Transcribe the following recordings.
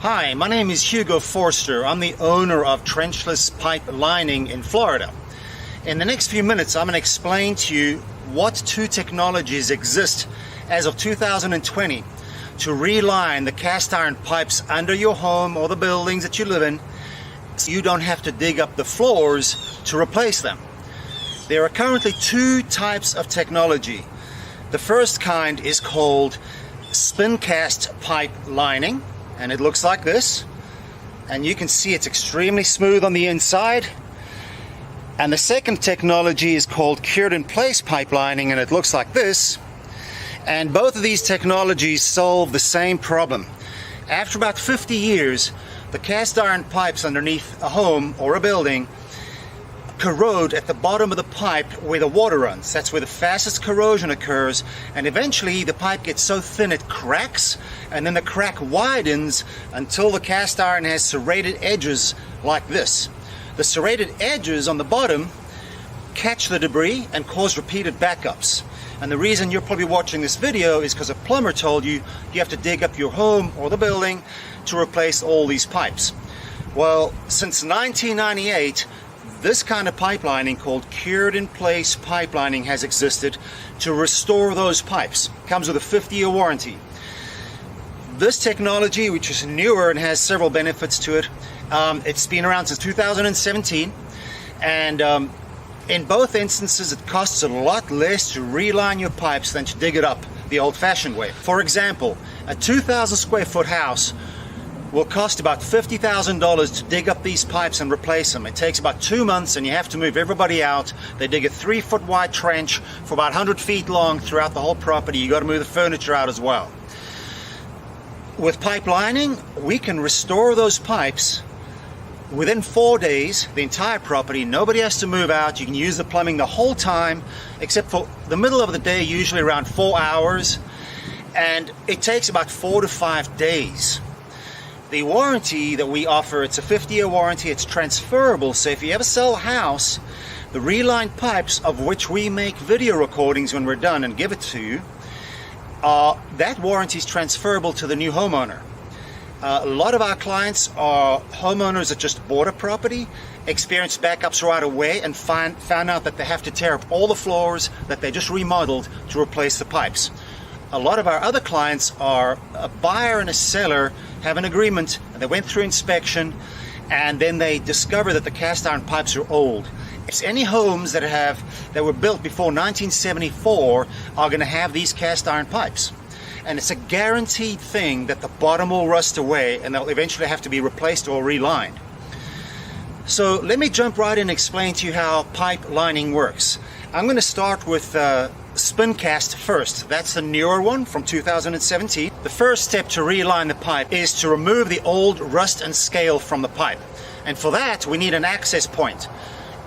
Hi, my name is Hugo Forster. I'm the owner of Trenchless Pipe Lining in Florida. In the next few minutes, I'm going to explain to you what two technologies exist as of 2020 to reline the cast iron pipes under your home or the buildings that you live in, so you don't have to dig up the floors to replace them. There are currently two types of technology. The first kind is called spin cast pipe lining, and it looks like this, and you can see it's extremely smooth on the inside. And the second technology is called cured in place pipe lining, and it looks like this. And both of these technologies solve the same problem. After about 50 years, the cast iron pipes underneath a home or a building corrode at the bottom of the pipe where the water runs. That's where the fastest corrosion occurs, and eventually the pipe gets so thin it cracks, and then the crack widens until the cast iron has serrated edges like this. The serrated edges on the bottom catch the debris and cause repeated backups. And the reason you're probably watching this video is because a plumber told you you have to dig up your home or the building to replace all these pipes. Well, since 1998, this kind of pipelining called cured in place pipelining has existed to restore those pipes. It comes with a 50-year warranty. This technology, which is newer and has several benefits to it, it's been around since 2017, and in both instances it costs a lot less to reline your pipes than to dig it up the old-fashioned way. For example, a 2,000 square foot house will cost about $50,000 to dig up these pipes and replace them. It takes about 2 months, and you have to move everybody out. They dig a 3-foot wide trench for about 100 feet long throughout the whole property. You got to move the furniture out as well. With pipe lining, we can restore those pipes within 4 days, the entire property. Nobody has to move out. You can use the plumbing the whole time, except for the middle of the day, usually around 4 hours, and it takes about 4 to 5 days. The warranty that we offer, it's a 50-year warranty. It's transferable, so if you ever sell a house, the relined pipes, of which we make video recordings when we're done and give it to you, that warranty is transferable to the new homeowner. A lot of our clients are homeowners that just bought a property, experienced backups right away, and found out that they have to tear up all the floors that they just remodeled to replace the pipes. A lot of our other clients are a buyer and a seller have an agreement, and they went through inspection, and then they discover that the cast iron pipes are old. If any homes that were built before 1974 are going to have these cast iron pipes. And it's a guaranteed thing that the bottom will rust away and they'll eventually have to be replaced or relined. So let me jump right in and explain to you how pipe lining works. I'm going to start with spin cast first. That's the newer one from 2017. The first step to reline the pipe is to remove the old rust and scale from the pipe. And for that, we need an access point.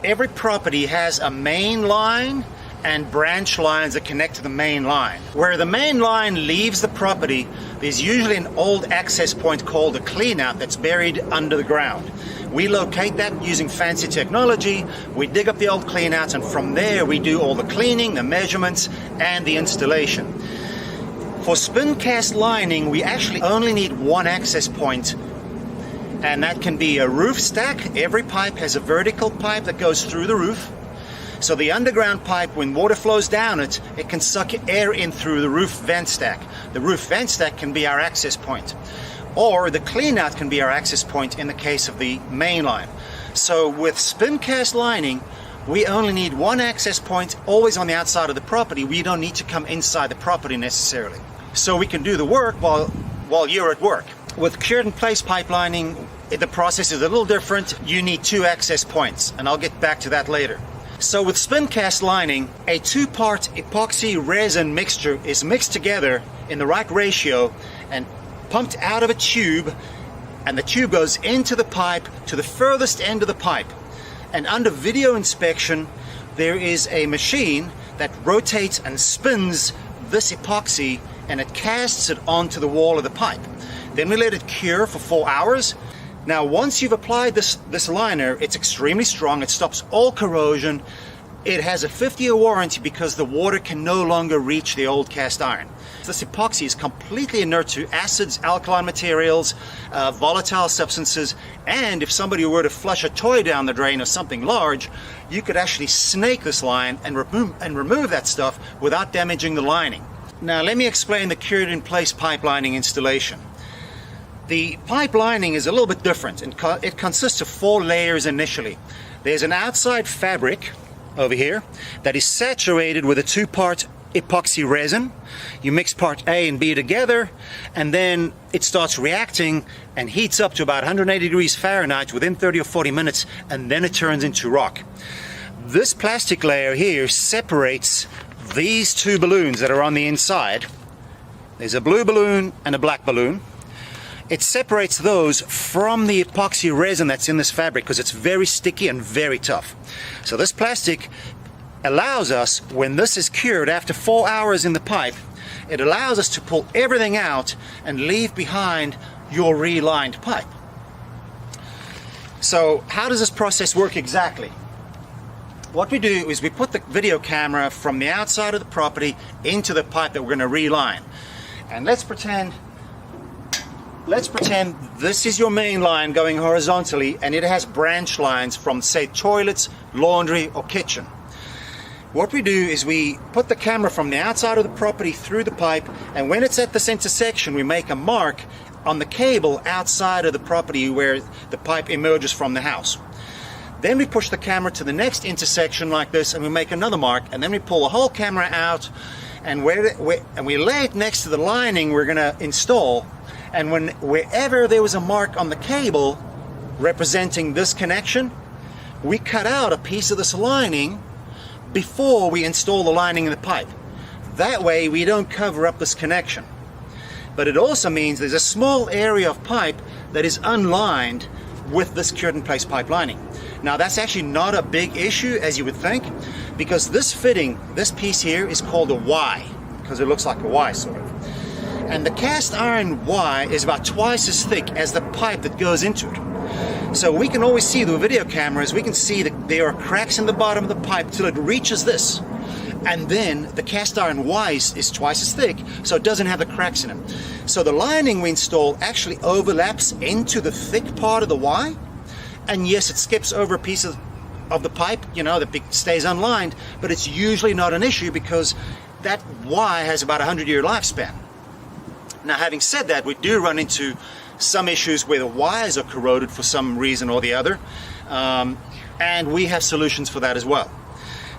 Every property has a main line and branch lines that connect to the main line. Where the main line leaves the property, there's usually an old access point called a cleanout that's buried under the ground. We locate that using fancy technology. We dig up the old cleanouts, and from there we do all the cleaning, the measurements, and the installation. For spin cast lining, we actually only need one access point, and that can be a roof stack. Every pipe has a vertical pipe that goes through the roof. So the underground pipe, when water flows down it, it can suck air in through the roof vent stack. The roof vent stack can be our access point. Or the cleanout can be our access point in the case of the main line. So with spin cast lining, we only need one access point, always on the outside of the property. We don't need to come inside the property necessarily. So we can do the work while you're at work. With cured in place pipe lining, the process is a little different. You need two access points, and I'll get back to that later. So with spin cast lining, a 2-part epoxy resin mixture is mixed together in the right ratio and pumped out of a tube, and the tube goes into the pipe to the furthest end of the pipe. And under video inspection, there is a machine that rotates and spins this epoxy, and it casts it onto the wall of the pipe. Then we let it cure for 4 hours. Now, once you've applied this liner, it's extremely strong. It stops all corrosion. It has a 50-year warranty because the water can no longer reach the old cast iron. this epoxy is completely inert to acids, alkaline materials, volatile substances, and if somebody were to flush a toy down the drain or something large, you could actually snake this line and remove that stuff without damaging the lining. Now let me explain the cured in place pipe lining installation. The pipe lining is a little bit different. It consists of 4 layers initially. There's an outside fabric over here that is saturated with a 2-part epoxy resin. You mix part A and B together, and then it starts reacting and heats up to about 180 degrees Fahrenheit within 30 or 40 minutes, and then it turns into rock. This plastic layer here separates these 2 balloons that are on the inside. There's a blue balloon and a black balloon. It separates those from the epoxy resin that's in this fabric because it's very sticky and very tough. So this plastic allows us, when this is cured after 4 hours in the pipe, it allows us to pull everything out and leave behind your relined pipe. So how does this process work exactly? What we do is we put the video camera from the outside of the property into the pipe that we're going to reline. And let's pretend this is your main line going horizontally, and it has branch lines from, say, toilets, laundry, or kitchen. What we do is we put the camera from the outside of the property through the pipe, and when it's at this intersection, we make a mark on the cable outside of the property where the pipe emerges from the house. Then we push the camera to the next intersection like this, and we make another mark, and then we pull the whole camera out, and we lay it next to the lining we're going to install. And wherever there was a mark on the cable representing this connection, we cut out a piece of this lining before we install the lining in the pipe. That way we don't cover up this connection. But it also means there's a small area of pipe that is unlined with this cured in place pipe lining. Now that's actually not a big issue as you would think, because this fitting, this piece here, is called a Y, because it looks like a Y sort of. And the cast iron Y is about twice as thick as the pipe that goes into it. So we can always see the video cameras, we can see that there are cracks in the bottom of the pipe till it reaches this. And then the cast iron Y is twice as thick, so it doesn't have the cracks in it. So the lining we install actually overlaps into the thick part of the Y. And yes, it skips over a piece of the pipe, you know, that stays unlined, but it's usually not an issue because that Y has about a 100-year lifespan. Now, having said that, we do run into some issues where the wires are corroded for some reason or the other, and we have solutions for that as well.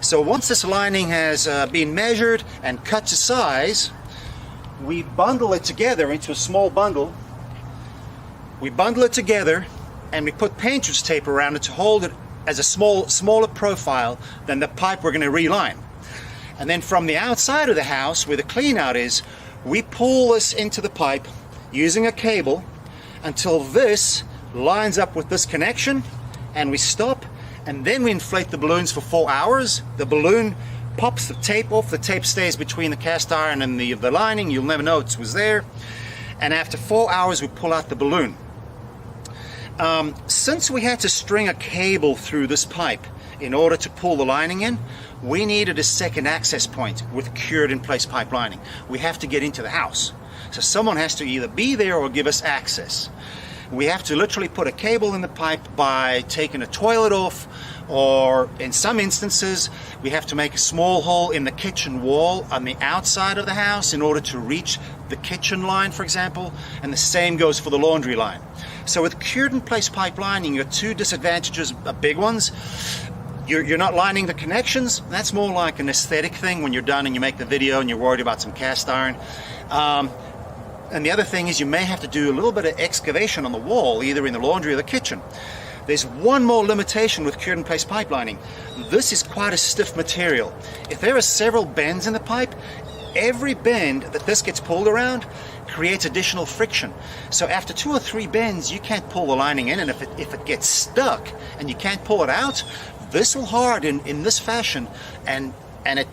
So once this lining has been measured and cut to size, we bundle it together into a small bundle. We bundle it together and we put painter's tape around it to hold it as a smaller profile than the pipe we're going to reline. And then from the outside of the house where the clean out is, we pull this into the pipe using a cable until this lines up with this connection, and we stop, and then we inflate the balloons for 4 hours. The balloon pops the tape off, the tape stays between the cast iron and the lining, you'll never know it was there, and after 4 hours we pull out the balloon. Since we had to string a cable through this pipe in order to pull the lining in, we needed a second access point with cured in place pipe lining. We have to get into the house. So someone has to either be there or give us access. We have to literally put a cable in the pipe by taking a toilet off, or in some instances we have to make a small hole in the kitchen wall on the outside of the house in order to reach the kitchen line, for example, and the same goes for the laundry line. So with cured in place pipe lining, you have 2 disadvantages, big ones. You're not lining the connections. That's more like an aesthetic thing when you're done and you make the video and you're worried about some cast iron. And the other thing is you may have to do a little bit of excavation on the wall, either in the laundry or the kitchen. There's one more limitation with cured in place pipe lining. This is quite a stiff material. If there are several bends in the pipe, every bend that this gets pulled around creates additional friction. So after 2 or 3 bends, you can't pull the lining in, and if it gets stuck and you can't pull it out, this will harden in this fashion, and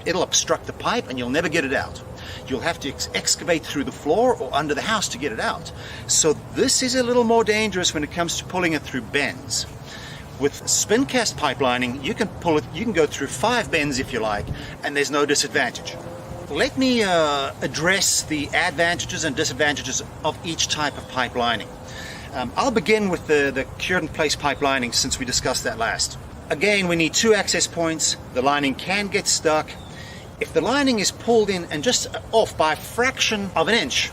it'll obstruct the pipe and you'll never get it out. You'll have to excavate through the floor or under the house to get it out. So this is a little more dangerous when it comes to pulling it through bends. With spin cast pipe lining, you can pull it, you can go through 5 bends if you like, and there's no disadvantage. Let me address the advantages and disadvantages of each type of pipe lining. I'll begin with the cured in place pipe lining since we discussed that last. Again, we need 2 access points. The lining can get stuck. If the lining is pulled in and just off by a fraction of an inch,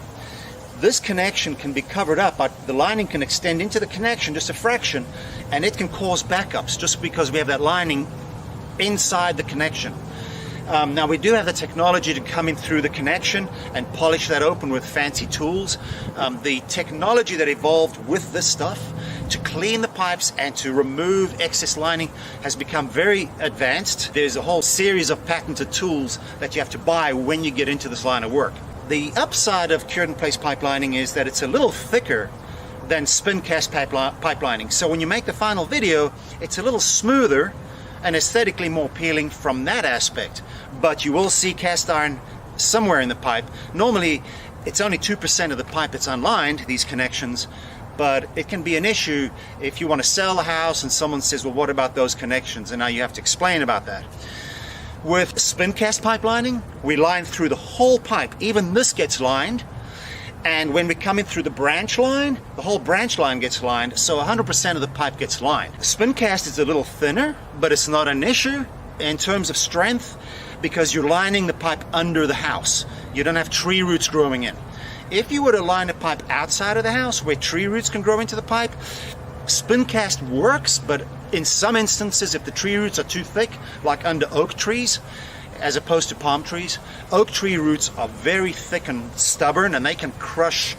this connection can be covered up, but the lining can extend into the connection just a fraction, and it can cause backups just because we have that lining inside the connection. Now we do have the technology to come in through the connection and polish that open with fancy tools. The technology that evolved with this stuff to clean the pipes and to remove excess lining has become very advanced. There's a whole series of patented tools that you have to buy when you get into this line of work. The upside of cured in place pipe lining is that it's a little thicker than spin cast pipe lining. So when you make the final video, it's a little smoother and aesthetically more appealing from that aspect. But you will see cast iron somewhere in the pipe. Normally it's only 2% of the pipe that's unlined, these connections, but it can be an issue if you want to sell the house and someone says, well, what about those connections? And now you have to explain about that. With spin cast pipe lining, we line through the whole pipe. Even this gets lined. And when we come in through the branch line, the whole branch line gets lined, so 100% of the pipe gets lined. Spin cast is a little thinner, but it's not an issue in terms of strength because you're lining the pipe under the house. You don't have tree roots growing in. If you were to line a pipe outside of the house where tree roots can grow into the pipe, spin cast works, but in some instances, if the tree roots are too thick, like under oak trees, as opposed to palm trees, oak tree roots are very thick and stubborn, and they can crush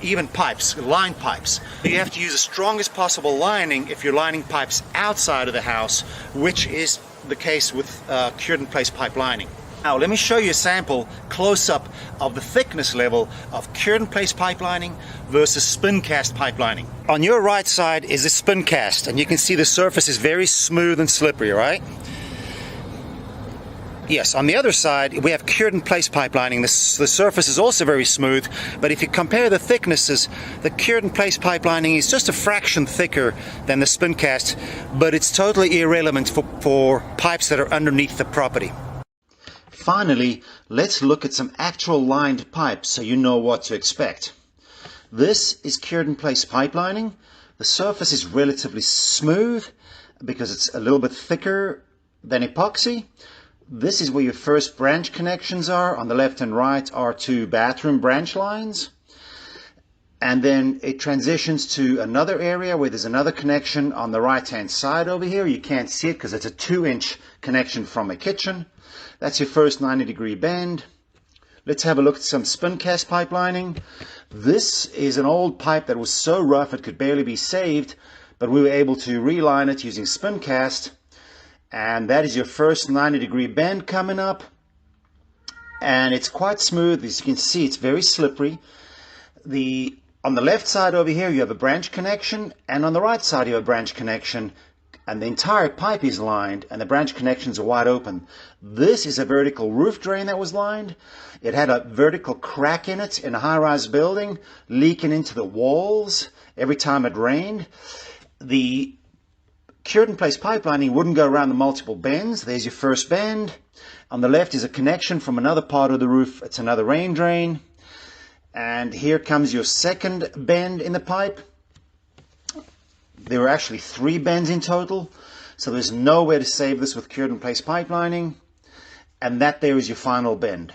even pipes, lined pipes. You have to use the strongest possible lining if you're lining pipes outside of the house, which is the case with cured in place pipe lining. Now let me show you a sample close-up of the thickness level of cured in place pipe lining versus spin cast pipe lining. On your right side is a spin cast, and you can see the surface is very smooth and slippery, right? Yes, on the other side we have cured in place pipe lining. The surface is also very smooth, but if you compare the thicknesses, the cured in place pipe lining is just a fraction thicker than the spin cast, but it's totally irrelevant for pipes that are underneath the property. Finally, let's look at some actual lined pipes so you know what to expect. This is cured in place pipe lining. The surface is relatively smooth because it's a little bit thicker than epoxy. This is where your first branch connections are. On the left and right are 2 bathroom branch lines. And then it transitions to another area where there's another connection on the right hand side over here. You can't see it because it's a 2-inch connection from a kitchen. That's your first 90-degree bend. Let's have a look at some spin cast pipe lining. This is an old pipe that was so rough it could barely be saved, but we were able to reline it using spin cast. And that is your first 90-degree bend coming up. And it's quite smooth. As you can see, it's very slippery. On the left side over here, you have a branch connection, and on the right side, you have a branch connection, and the entire pipe is lined, and the branch connections are wide open. This is a vertical roof drain that was lined. It had a vertical crack in it in a high-rise building, leaking into the walls every time it rained. The cured in place pipe lining wouldn't go around the multiple bends. There's your first bend. On the left is a connection from another part of the roof. It's another rain drain. And here comes your second bend in the pipe. There were actually 3 bends in total, so there's no way to save this with cured in place pipe lining. And that there is your final bend.